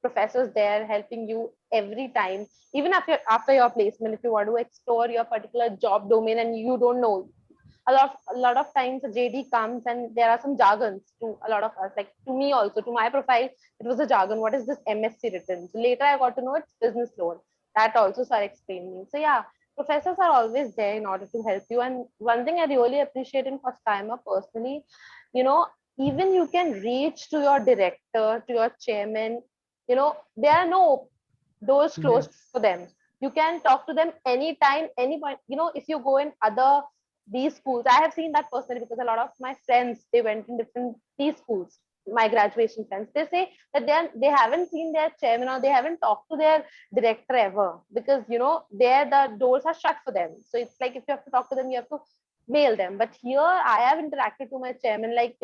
D: professors there helping you every time, even after your placement. If you want to explore your particular job domain and you don't know, a lot of times a JD comes and there are some jargons to a lot of us. Like to me also, to my profile, it was a jargon. What is this MSc written? So later I got to know it's business loan. That also started explaining. So yeah, professors are always there in order to help you. And one thing I really appreciate in First Timer personally, even you can reach to your director, to your chairman. There are no doors closed for them. You can talk to them anytime, any point. If you go in other these schools, I have seen that personally, because a lot of my friends, they went in different these schools. My graduation friends, they say that they haven't seen their chairman or they haven't talked to their director ever, because there the doors are shut for them. So it's like if you have to talk to them, you have to mail them. But here I have interacted to my chairman, like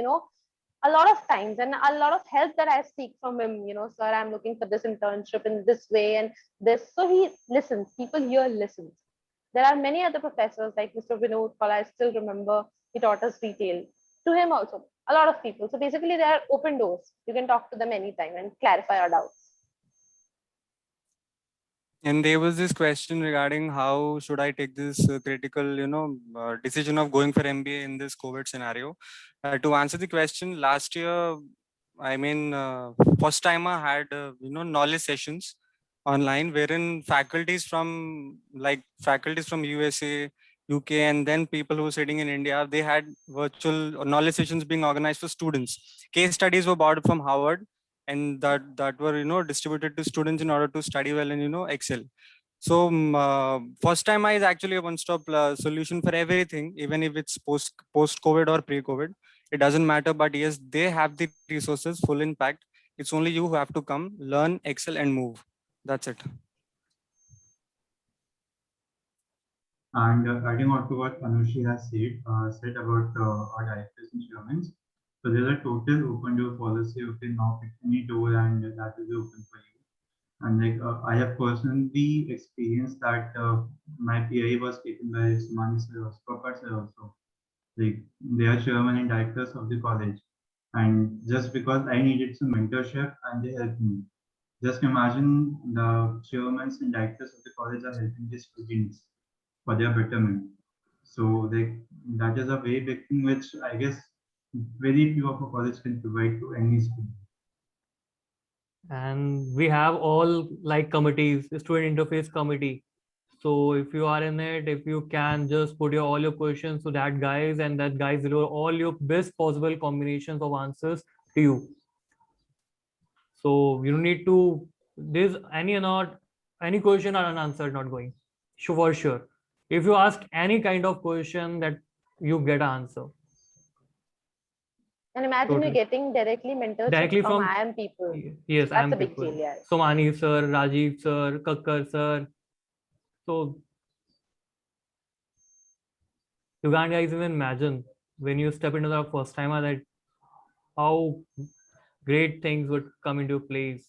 D: a lot of times, and a lot of help that I seek from him. Sir, I'm looking for this internship in this way and this. So he listens. People here listen. There are many other professors like Mr. Vinod Pal. I still remember he taught us retail. To him also, a lot of people. So basically, there are open doors. You can talk to them anytime and clarify your doubts.
C: And there was this question regarding how should I take this critical, decision of going for MBA in this COVID scenario. To answer the question, last year, I mean, First Timer had, knowledge sessions online, wherein faculties from USA, UK, and then people who were sitting in India, they had virtual knowledge sessions being organized for students. Case studies were bought from Harvard, and that were distributed to students in order to study well and excel. So First Timer is actually a one-stop solution for everything, even if it's post COVID or pre-COVID. It doesn't matter, but yes, they have the resources, full impact. It's only you who have to come, learn, excel, and move. That's it.
B: And adding on to what Anushi has said about our directors and chairmen. So there's a total open door policy. You can now pick any door and that will be open for you. And like I have personally experienced that my PI was taken by Sumani sir, Prabhat sir also. Like they are chairman and directors of the college. And just because I needed some mentorship and they helped me. Just imagine the chairmen and directors of the college are helping the students for their betterment. So that is a very big thing which I guess very few of a college can provide to any student.
E: And we have all like committees, student interface committee. So if you are in it, if you can just put all your questions to that guys, and that guys will all your best possible combinations of answers to you. So you don't need to, there's any question or unanswered not going. Sure, for sure. If you ask any kind of question, that you get an answer.
D: And imagine you
E: Totally.
D: getting directly mentorship
E: Directly
D: from
E: from-
D: IIM people.
E: Yes,
D: That's
E: I'm
D: a big
E: people.
D: deal, yeah.
E: Somani sir, Rajiv sir, Kakkar sir. So you can't guys even imagine when you step into the first timer that how great things would come into place.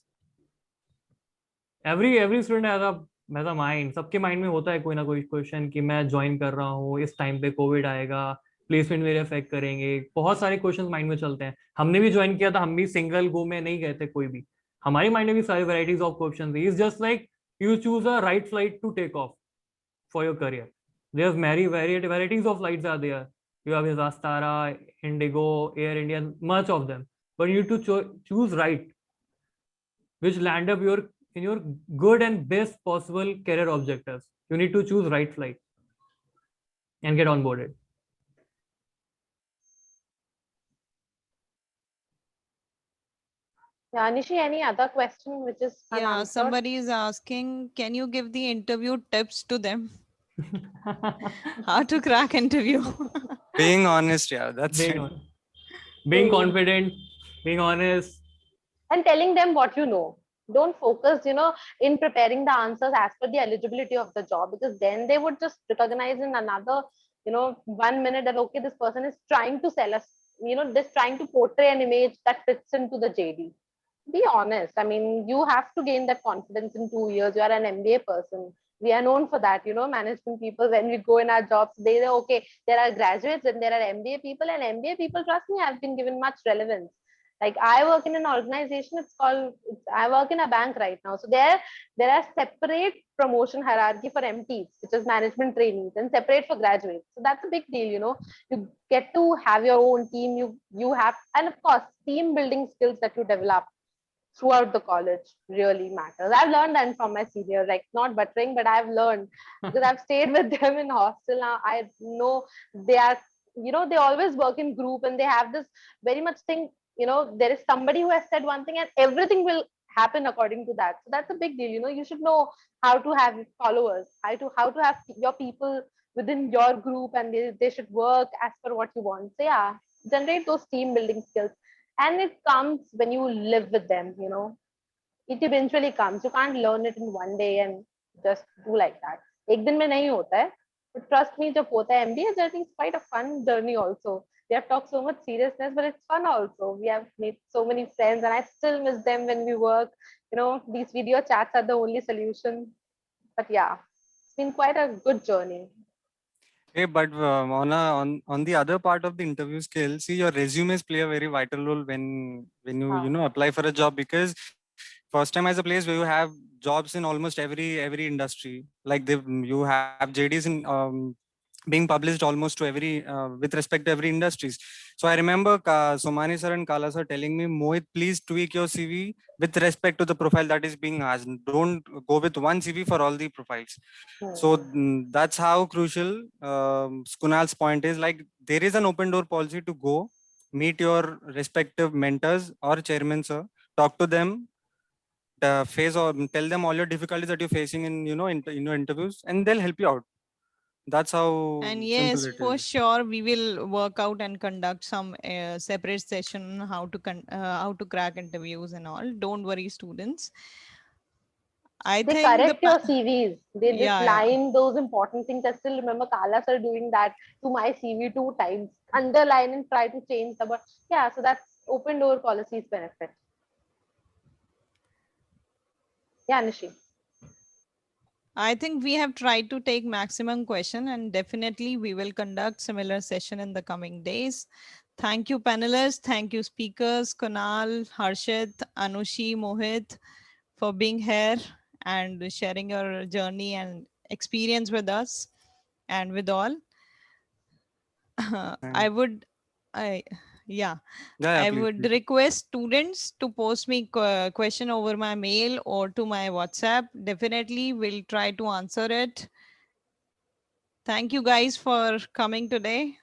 E: Every student has a mind. सबके mind में होता है कोई ना कोई question कि मैं join कर रहा हूँ, इस टाइम पे कोविड आएगा, प्लेसमेंट मेरे अफेक्ट करेंगे, बहुत सारे क्वेश्चन माइंड में चलते हैं. हमने भी ज्वाइन किया था, हम भी सिंगल गो में नहीं गए थे कोई भी. हमारी माइंड में भी सारी वैराइटीज ऑफ क्वेश्चन थे. It's just like you choose a right flight to take off for your career. There's many varieties of flights are there. You have Astara, Indigo, Air India, much of them. But you need to choose right, which land up in your good and best possible career objectives. You need to choose right flight and get onboarded.
D: Yeah, Nishi, any other question which is
A: Yeah,
D: unanswered?
A: somebody is asking, can you give the interview tips to them? How to crack interview?
C: Being honest, yeah, that's
E: being,
C: it.
E: being
D: True.
E: confident, being honest.
D: And telling them what you know. Don't focus, in preparing the answers as per the eligibility of the job, because then they would just recognize in another, 1 minute that, okay, this person is trying to sell us, just trying to portray an image that fits into the JD. Be honest. I mean, you have to gain that confidence in 2 years. You are an MBA person. We are known for that, management people. When we go in our jobs, they say, okay, there are graduates and there are MBA people, and MBA people, trust me, have been given much relevance. Like I work in an organization, I work in a bank right now. So there are separate promotion hierarchy for MTs, which is management trainees, and separate for graduates. So that's a big deal. You get to have your own team. You have, and of course, team building skills that you develop throughout the college really matters. I've learned that from my seniors, like not buttering, but I've learned because I've stayed with them in hostel now. I know they are, they always work in group, and they have this very much thing, there is somebody who has said one thing and everything will happen according to that. So that's a big deal. You should know how to have followers, how to have your people within your group, and they should work as per what you want. So yeah, generate those team building skills. And it comes when you live with them. It eventually comes. You can't learn it in one day and just do like that. एक दिन में नहीं होता है. But trust me, जब होता है, MBA journey is quite a fun journey also. We have talked so much seriousness, but it's fun also. We have made so many friends, and I still miss them when we work. These video chats are the only solution. But yeah, it's been quite a good journey.
C: Hey, but on the other part of the interview skill, see, your resumes play a very vital role when you apply for a job, because first time as a place where you have jobs in almost every industry, like you have JDs in being published almost to every with respect to every industries. So I remember Somani sir and Kala sir telling me, Mohit, please tweak your CV with respect to the profile that is being asked. Don't go with one CV for all the profiles. So that's how crucial Kunal's point is. Like, there is an open door policy to go meet your respective mentors or chairman, sir, talk to them, face or tell them all your difficulties that you're facing in in your interviews, and they'll help you out. That's how
A: And
C: simple
A: yes,
C: it
A: for
C: is.
A: sure, we will work out and conduct some separate session on how to crack interviews and all. Don't worry, students. I
D: They
A: think
D: correct your CVs. They just
A: Yeah,
D: line those important things. I still remember Kala sir doing that to my CV 2 times. Underline and try to change the word. Yeah, so that's open door policies benefit. Yeah, Nishi.
A: I think we have tried to take maximum question, and definitely we will conduct similar session in the coming days. Thank you, panelists. Thank you, speakers, Kunal, Harshit, Anushi, Mohit, for being here and sharing your journey and experience with us and with all. I would, I Yeah.
C: Yeah,
A: I
C: please,
A: would
C: please.
A: request students to post me question over my mail or to my WhatsApp. Definitely we'll try to answer it. Thank you guys for coming today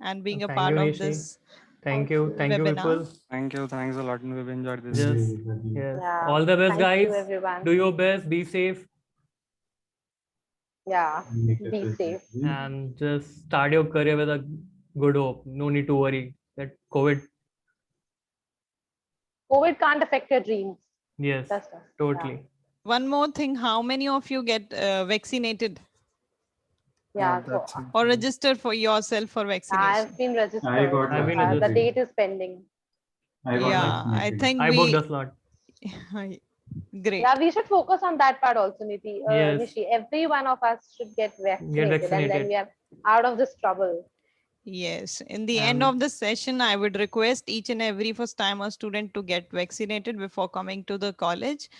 A: and being a
E: Thank you,
A: part of
E: Nishi.
A: this.
E: Thank
D: Thank
E: you.
D: you.
E: Thank you,
A: Webinar.
E: Vipul.
C: Thank you. Thanks a lot. We've enjoyed this.
B: Thank you,
E: Yes.
B: everybody.
E: Yes.
D: Yeah.
E: All the best,
D: Thank you,
E: guys.
D: everyone.
E: Do your best. Be safe.
D: Yeah.
B: Make
D: Be
B: yourself
D: safe.
B: easy.
E: And just start your career with a good hope. No need to worry that COVID.
D: COVID can't affect your dreams.
E: Yes,
D: That's all.
E: totally.
A: One more thing, how many of you get vaccinated
D: Yeah. So
C: That's
A: or register for yourself for vaccination?
D: I've been registered.
B: I got
E: I've been
B: vaccinated.
D: The date is pending.
B: I got
A: Yeah, I
B: vaccinated.
A: think
E: I booked a slot.
A: Great.
D: Yeah, we should focus on that part also, Niti.
E: Yes.
D: Nishi. Every one of us should get vaccinated, and then
E: vaccinated.
D: we are out of this trouble.
A: Yes, in the end
E: And
A: of the session, I would request each and every first-timer student to get vaccinated before coming to the college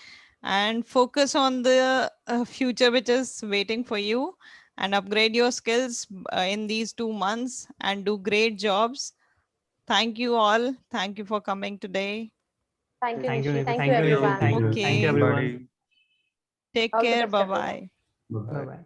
A: and focus on the future which is waiting for you and upgrade your skills in these 2 months and do great jobs. Thank you all. Thank you for coming today.
D: Thank you,
E: thank you,
D: Nishi.
E: Niti.
D: Thank
E: Thank
D: you,
E: you, Niti.
D: everyone.
E: Thank you. Thank you,
A: Okay.
E: everyone.
C: everybody.
A: Take
D: All the
A: care.
D: best, everyone.
A: Bye-bye.
B: Bye-bye.
E: Bye bye.